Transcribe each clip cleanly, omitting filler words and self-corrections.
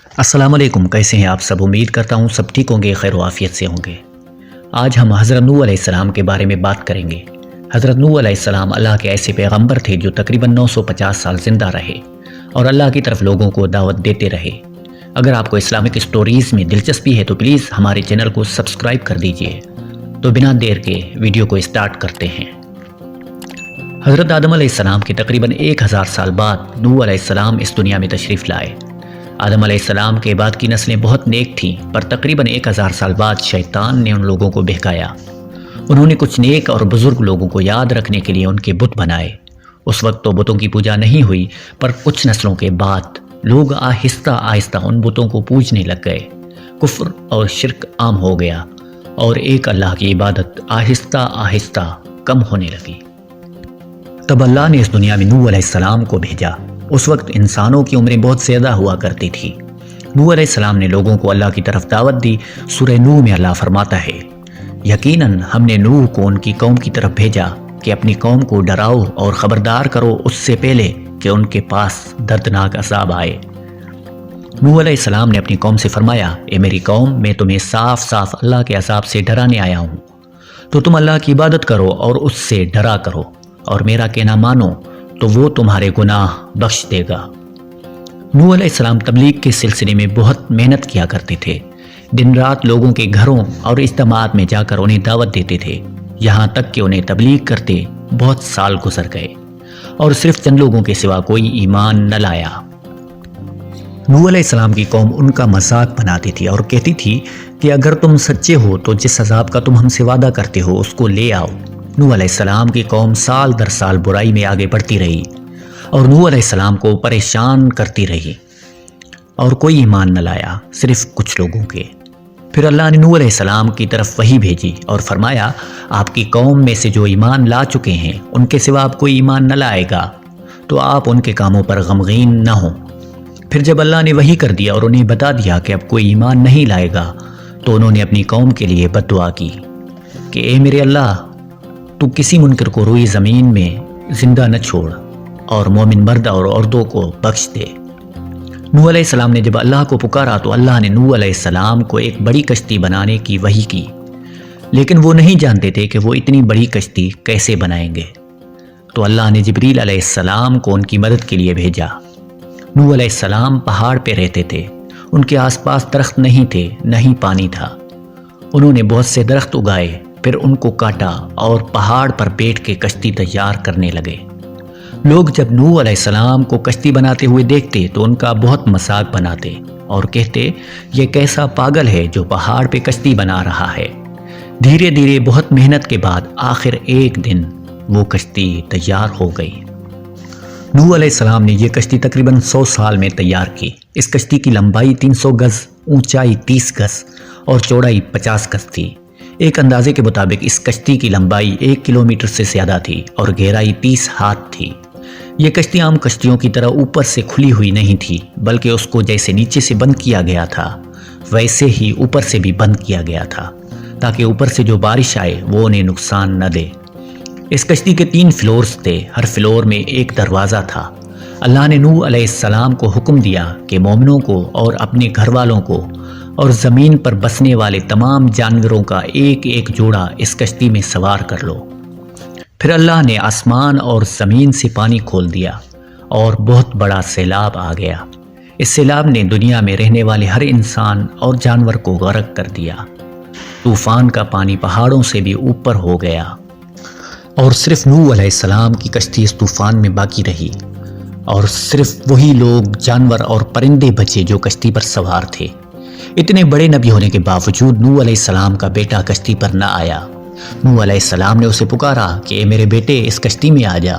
السلام علیکم، کیسے ہیں آپ سب؟ امید کرتا ہوں سب ٹھیک ہوں گے، خیر و عافیت سے ہوں گے۔ آج ہم حضرت نوح علیہ السلام کے بارے میں بات کریں گے۔ حضرت نوح علیہ السلام اللہ کے ایسے پیغمبر تھے جو تقریباً 950 سال زندہ رہے اور اللہ کی طرف لوگوں کو دعوت دیتے رہے۔ اگر آپ کو اسلامک اسٹوریز میں دلچسپی ہے تو پلیز ہمارے چینل کو سبسکرائب کر دیجئے۔ تو بنا دیر کے ویڈیو کو اسٹارٹ کرتے ہیں۔ حضرت آدم علیہ السلام کے تقریباً 1000 سال بعد نوح علیہ السلام اس دنیا میں تشریف لائے۔ آدم علیہ السلام کے بعد کی نسلیں بہت نیک تھیں، پر تقریباً 1000 سال بعد شیطان نے ان لوگوں کو بہکایا۔ انہوں نے کچھ نیک اور بزرگ لوگوں کو یاد رکھنے کے لیے ان کے بت بنائے۔ اس وقت تو بتوں کی پوجا نہیں ہوئی، پر کچھ نسلوں کے بعد لوگ آہستہ آہستہ ان بتوں کو پوجنے لگ گئے۔ کفر اور شرک عام ہو گیا اور ایک اللہ کی عبادت آہستہ آہستہ کم ہونے لگی۔ تب اللہ نے اس دنیا میں نوح علیہ السلام کو بھیجا۔ اس وقت انسانوں کی عمریں بہت زیادہ ہوا کرتی تھی۔ نوح علیہ السلام نے لوگوں کو اللہ کی طرف دعوت دی۔ سورہ نوح میں اللہ فرماتا ہے، یقیناً ہم نے نوح کو ان کی قوم کی طرف بھیجا کہ اپنی قوم کو ڈراؤ اور خبردار کرو اس سے پہلے کہ ان کے پاس دردناک عذاب آئے۔ نوح علیہ السلام نے اپنی قوم سے فرمایا، اے میری قوم، میں تمہیں صاف صاف اللہ کے عذاب سے ڈرانے آیا ہوں، تو تم اللہ کی عبادت کرو اور اس سے ڈرا کرو، اور میرا کہنا مانو تو وہ تمہارے گناہ بخش دے گا۔ نوح علیہ السلام تبلیغ کے سلسلے میں بہت محنت کیا کرتے تھے۔ دن رات لوگوں کے گھروں اور اجتماعات میں جا کر انہیں دعوت دیتے تھے، یہاں تک کہ انہیں تبلیغ کرتے بہت سال گزر گئے اور صرف چند لوگوں کے سوا کوئی ایمان نہ لایا۔ نوح علیہ السلام کی قوم ان کا مذاق بناتی تھی اور کہتی تھی کہ اگر تم سچے ہو تو جس عذاب کا تم ہم سے وعدہ کرتے ہو اس کو لے آؤ۔ نوح علیہ السلام کی قوم سال در سال برائی میں آگے بڑھتی رہی اور نوح علیہ السلام کو پریشان کرتی رہی اور کوئی ایمان نہ لایا، صرف کچھ لوگوں کے۔ پھر اللہ نے نوح علیہ السلام کی طرف وحی بھیجی اور فرمایا، آپ کی قوم میں سے جو ایمان لا چکے ہیں ان کے سوا آپ کوئی ایمان نہ لائے گا، تو آپ ان کے کاموں پر غمگین نہ ہوں۔ پھر جب اللہ نے وحی کر دیا اور انہیں بتا دیا کہ اب کوئی ایمان نہیں لائے گا، تو انہوں نے اپنی قوم کے لیے بد دعا کی کہ اے میرے اللہ، تو کسی منکر کو روئی زمین میں زندہ نہ چھوڑ اور مومن مرد اور عورتوں کو بخش دے۔ نوح علیہ السلام نے جب اللہ کو پکارا تو اللہ نے نوح علیہ السلام کو ایک بڑی کشتی بنانے کی وحی کی، لیکن وہ نہیں جانتے تھے کہ وہ اتنی بڑی کشتی کیسے بنائیں گے۔ تو اللہ نے جبریل علیہ السلام کو ان کی مدد کے لیے بھیجا۔ نوح علیہ السلام پہاڑ پہ رہتے تھے، ان کے آس پاس درخت نہیں تھے، نہ ہی پانی تھا۔ انہوں نے بہت سے درخت اگائے، پھر ان کو کاٹا اور پہاڑ پر بیٹھ کے کشتی تیار کرنے لگے۔ لوگ جب نوح علیہ السلام کو کشتی بناتے ہوئے دیکھتے تو ان کا بہت مذاق بناتے اور کہتے، یہ کیسا پاگل ہے جو پہاڑ پہ کشتی بنا رہا ہے۔ دھیرے دھیرے بہت محنت کے بعد آخر ایک دن وہ کشتی تیار ہو گئی۔ نوح علیہ السلام نے یہ کشتی تقریباً 100 سال میں تیار کی۔ اس کشتی کی لمبائی 300 گز، اونچائی 30 گز اور چوڑائی 50 گز تھی۔ ایک اندازے کے مطابق اس کشتی کی لمبائی 1 کلومیٹر سے زیادہ تھی اور گہرائی 30 ہاتھ تھی۔ یہ کشتی عام کشتیوں کی طرح اوپر سے کھلی ہوئی نہیں تھی، بلکہ اس کو جیسے نیچے سے بند کیا گیا تھا ویسے ہی اوپر سے بھی بند کیا گیا تھا، تاکہ اوپر سے جو بارش آئے وہ انہیں نقصان نہ دے۔ اس کشتی کے 3 فلورز تھے، ہر فلور میں ایک دروازہ تھا۔ اللہ نے نوح علیہ السلام کو حکم دیا کہ مومنوں کو اور اپنے گھر والوں کو اور زمین پر بسنے والے تمام جانوروں کا ایک ایک جوڑا اس کشتی میں سوار کر لو۔ پھر اللہ نے آسمان اور زمین سے پانی کھول دیا اور بہت بڑا سیلاب آ گیا۔ اس سیلاب نے دنیا میں رہنے والے ہر انسان اور جانور کو غرق کر دیا۔ طوفان کا پانی پہاڑوں سے بھی اوپر ہو گیا اور صرف نوح علیہ السلام کی کشتی اس طوفان میں باقی رہی، اور صرف وہی لوگ، جانور اور پرندے بچے جو کشتی پر سوار تھے۔ اتنے بڑے نبی ہونے کے باوجود نوح علیہ السلام کا بیٹا کشتی پر نہ آیا۔ نوح علیہ السلام نے اسے پکارا کہ اے میرے بیٹے، اس کشتی میں آ جا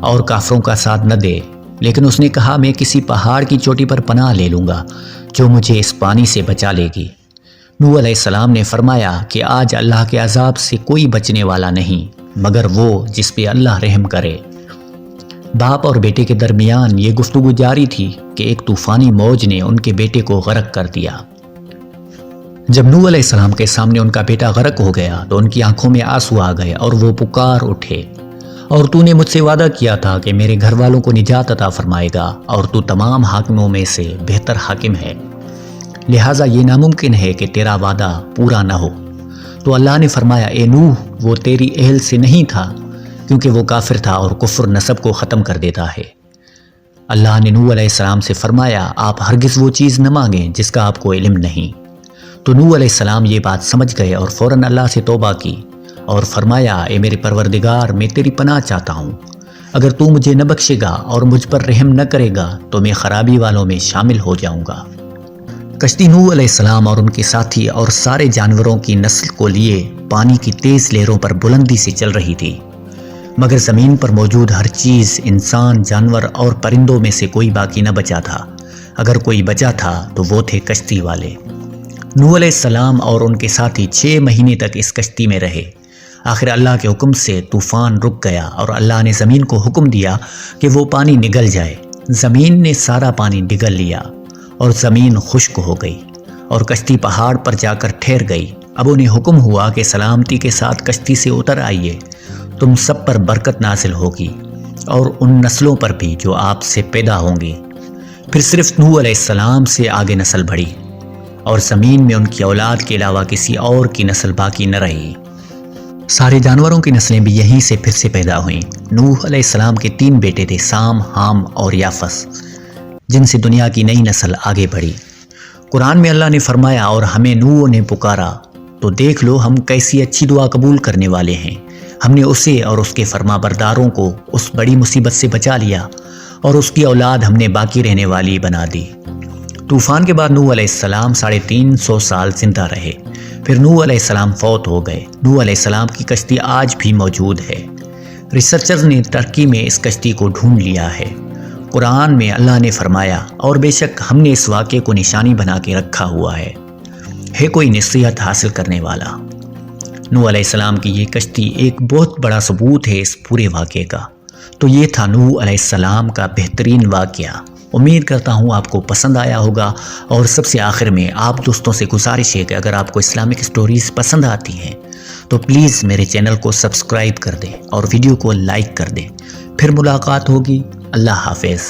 اور کافروں کا ساتھ نہ دے، لیکن اس نے کہا، میں کسی پہاڑ کی چوٹی پر پناہ لے لوں گا جو مجھے اس پانی سے بچا لے گی۔ نوح علیہ السلام نے فرمایا کہ آج اللہ کے عذاب سے کوئی بچنے والا نہیں مگر وہ جس پہ اللہ رحم کرے۔ باپ اور بیٹے کے درمیان یہ گفتگو جاری تھی کہ ایک طوفانی موج نے ان کے بیٹے کو غرق کر دیا۔ جب نوح علیہ السلام کے سامنے ان کا بیٹا غرق ہو گیا تو ان کی آنکھوں میں آنسو آ گئے اور وہ پکار اٹھے، اور تو نے مجھ سے وعدہ کیا تھا کہ میرے گھر والوں کو نجات عطا فرمائے گا، اور تو تمام حاکموں میں سے بہتر حاکم ہے۔ لہٰذا یہ ناممکن ہے کہ تیرا وعدہ پورا نہ ہو۔ تو اللہ نے فرمایا اے نوح وہ تیری اہل سے نہیں تھا کیونکہ وہ کافر تھا اور کفر نسب کو ختم کر دیتا ہے۔ اللہ نے نوح علیہ السلام سے فرمایا آپ ہرگز وہ چیز نہ مانگیں جس کا آپ کو علم نہیں۔ تو نوح علیہ السلام یہ بات سمجھ گئے اور فوراً اللہ سے توبہ کی اور فرمایا اے میرے پروردگار میں تیری پناہ چاہتا ہوں، اگر تو مجھے نہ بخشے گا اور مجھ پر رحم نہ کرے گا تو میں خرابی والوں میں شامل ہو جاؤں گا۔ کشتی نوح علیہ السلام اور ان کے ساتھی اور سارے جانوروں کی نسل کو لیے پانی کی تیز لہروں پر بلندی سے چل رہی تھی، مگر زمین پر موجود ہر چیز انسان، جانور اور پرندوں میں سے کوئی باقی نہ بچا تھا۔ اگر کوئی بچا تھا تو وہ تھے کشتی والے۔ نوح علیہ السلام اور ان کے ساتھی 6 مہینے تک اس کشتی میں رہے۔ آخر اللہ کے حکم سے طوفان رک گیا اور اللہ نے زمین کو حکم دیا کہ وہ پانی نگل جائے۔ زمین نے سارا پانی نگل لیا اور زمین خشک ہو گئی اور کشتی پہاڑ پر جا کر ٹھہر گئی۔ اب انہیں حکم ہوا کہ سلامتی کے ساتھ کشتی سے اتر آئیے، تم سب پر برکت نازل ہوگی اور ان نسلوں پر بھی جو آپ سے پیدا ہوں گی۔ پھر صرف نوح علیہ السلام سے آگے نسل بڑھی اور زمین میں ان کی اولاد کے علاوہ کسی اور کی نسل باقی نہ رہی۔ سارے جانوروں کی نسلیں بھی یہیں سے پھر سے پیدا ہوئیں۔ نوح علیہ السلام کے 3 بیٹے تھے، سام، حام اور یافس، جن سے دنیا کی نئی نسل آگے بڑھی۔ قرآن میں اللہ نے فرمایا اور ہمیں نوح نے پکارا تو دیکھ لو ہم کیسی اچھی دعا قبول کرنے والے ہیں، ہم نے اسے اور اس کے فرما برداروں کو اس بڑی مصیبت سے بچا لیا اور اس کی اولاد ہم نے باقی رہنے والی بنا دی۔ طوفان کے بعد نوح علیہ السلام 350 سال زندہ رہے، پھر نوح علیہ السلام فوت ہو گئے۔ نوح علیہ السلام کی کشتی آج بھی موجود ہے۔ ریسرچرز نے ترکی میں اس کشتی کو ڈھونڈ لیا ہے۔ قرآن میں اللہ نے فرمایا اور بے شک ہم نے اس واقعے کو نشانی بنا کے رکھا ہوا ہے کوئی نصیحت حاصل کرنے والا۔ نوح علیہ السلام کی یہ کشتی ایک بہت بڑا ثبوت ہے اس پورے واقعے کا۔ تو یہ تھا نوح علیہ السلام کا بہترین واقعہ۔ امید کرتا ہوں آپ کو پسند آیا ہوگا، اور سب سے آخر میں آپ دوستوں سے گزارش ہے کہ اگر آپ کو اسلامک سٹوریز پسند آتی ہیں تو پلیز میرے چینل کو سبسکرائب کر دیں اور ویڈیو کو لائک کر دیں۔ پھر ملاقات ہوگی۔ اللہ حافظ۔